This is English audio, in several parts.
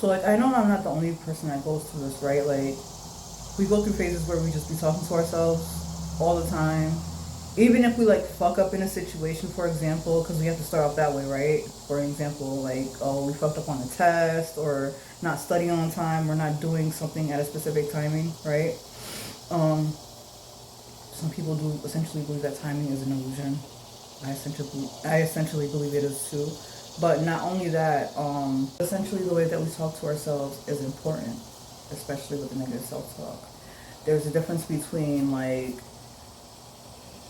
So like I know I'm not the only person that goes through this, right? Like we go through phases where we just be talking to ourselves all the time. Even if we like fuck up in a situation, for example, because we have to start off that way, right? For example, like, oh, we fucked up on a test, or not studying on time, or not doing something at a specific timing, right? Um, some people do essentially believe that timing is an illusion. I essentially believe it is too. But not only that, essentially the way that we talk to ourselves is important, especially with the negative self-talk. There's a difference between like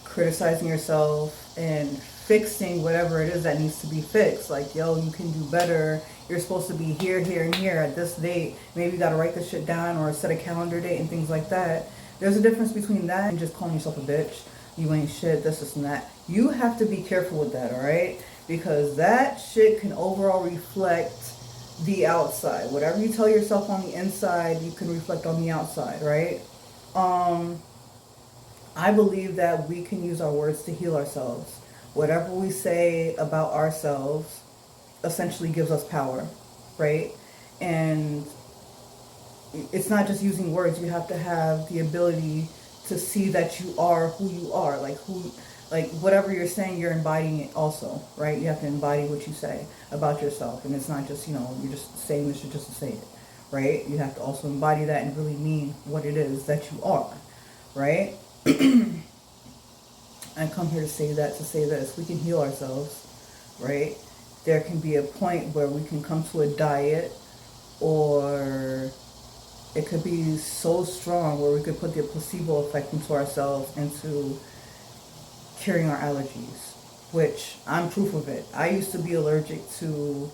criticizing yourself and fixing whatever it is that needs to be fixed. Like, yo, you can do better. You're supposed to be here, here, and here at this date. Maybe you gotta write this shit down or set a calendar date and things like that. There's a difference between that and just calling yourself a bitch. You ain't shit, this, and that. You have to be careful with that, alright? Because that shit can overall reflect the outside. Whatever you tell yourself on the inside, you can reflect on the outside, right? Um, I believe that we can use our words to heal ourselves. Whatever we say about ourselves essentially gives us power, right? And it's not just using words. You have to have the ability to see that you are who you are, like whatever you're saying, you're embodying it also, right? You have to embody what you say about yourself, and it's not just, you're just saying this just to say it, right? You have to also embody that and really mean what it is that you are, right? I come here to say that, to say this. We can heal ourselves, right? There can be a point where we can come to a diet, or it could be so strong where we could put the placebo effect into ourselves, into curing our allergies, which I'm proof of it. I used to be allergic to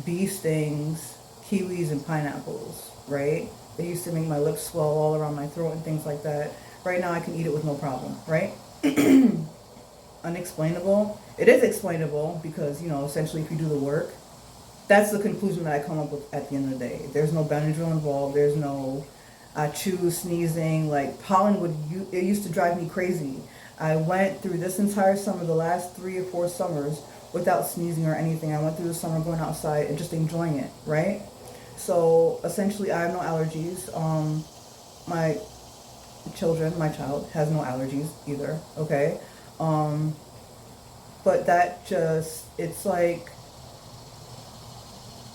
bee stings, kiwis, and pineapples, right? They used to make my lips swell all around my throat and things like that. Right now I can eat it with no problem, right? Unexplainable. It is explainable because, essentially if you do the work, that's the conclusion that I come up with at the end of the day. There's no Benadryl involved. There's no chew, sneezing. Like pollen it used to drive me crazy. I went through this entire summer, the last 3 or 4 summers, without sneezing or anything. I went through the summer going outside and just enjoying it, right? So essentially, I have no allergies. My my child has no allergies either. Okay, but that just, it's like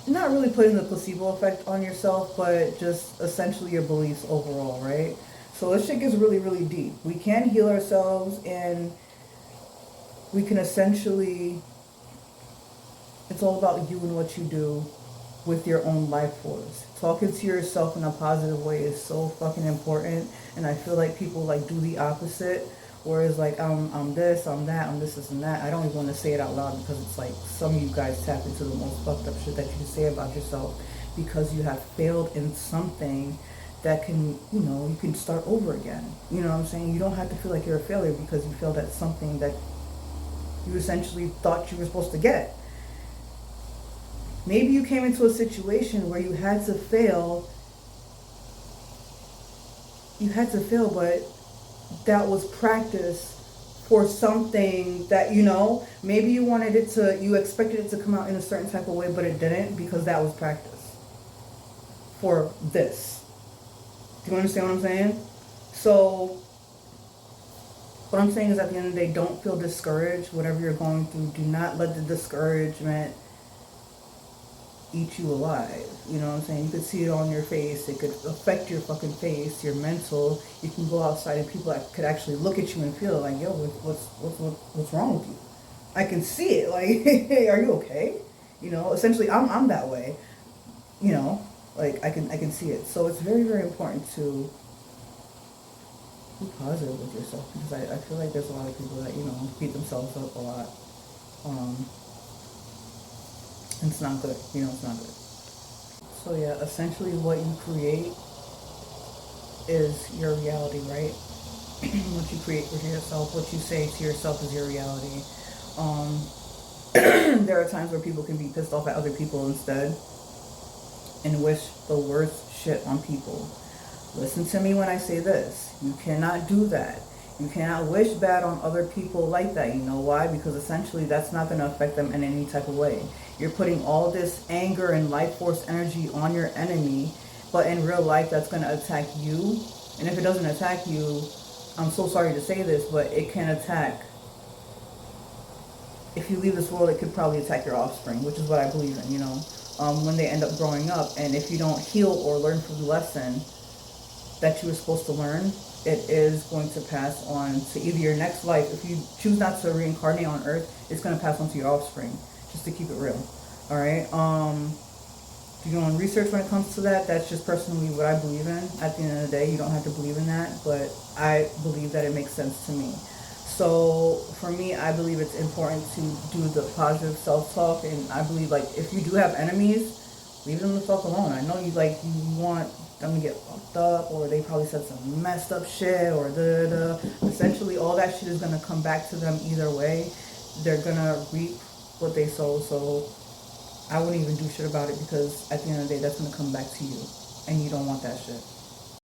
not really putting the placebo effect on yourself, but just essentially your beliefs overall, right? So this shit gets really, really deep. We can heal ourselves, and we can essentially, it's all about you and what you do with your own life force. Talking to yourself in a positive way is so fucking important, and I feel like people like do the opposite. Whereas like I'm this, I'm that, I'm this and that. I don't even want to say it out loud because it's like some of you guys tap into the most fucked up shit that you can say about yourself because you have failed in something that can, you can start over again. You know what I'm saying? You don't have to feel like you're a failure because you failed at something that you essentially thought you were supposed to get. Maybe you came into a situation where you had to fail. You had to fail, but that was practice for something that, maybe you expected it to come out in a certain type of way, but it didn't because that was practice for this. Do you understand what I'm saying? So what I'm saying is, at the end of the day, don't feel discouraged. Whatever you're going through, do not let the discouragement eat you alive. You know what I'm saying? You could see it on your face. It could affect your fucking face, your mental. You can go outside and people could actually look at you and feel like, yo, what's wrong with you? I can see it. Like, hey, are you okay? Essentially, I'm that way. Like I can see it. So it's very, very important to be positive with yourself, because I feel like there's a lot of people that beat themselves up a lot. And it's not good. It's not good. So yeah, essentially what you create is your reality, right? What you create with yourself, what you say to yourself is your reality. There are times where people can be pissed off at other people instead and wish the worst shit on people. Listen to me when I say this. You cannot do that. You cannot wish bad on other people like that. You know why? Because essentially that's not going to affect them in any type of way. You're putting all this anger and life force energy on your enemy, but in real life, that's going to attack you. And if it doesn't attack you, I'm so sorry to say this, but it can attack. If you leave this world, it could probably attack your offspring, which is what I believe in, when they end up growing up. And if you don't heal or learn from the lesson that you were supposed to learn, it is going to pass on to either your next life. If you choose not to reincarnate on Earth, it's going to pass on to your offspring, just to keep it real. All right. If you're doing research when it comes to that, that's just personally what I believe in. At the end of the day, you don't have to believe in that, but I believe that it makes sense to me. So for me, I believe it's important to do the positive self-talk, and I believe, like, if you do have enemies, leave them the fuck alone. I know you want them to get fucked up, or they probably said some messed up shit, or da. Essentially, all that shit is gonna come back to them either way. They're gonna reap what they sow. So I wouldn't even do shit about it, because at the end of the day, that's gonna come back to you, and you don't want that shit.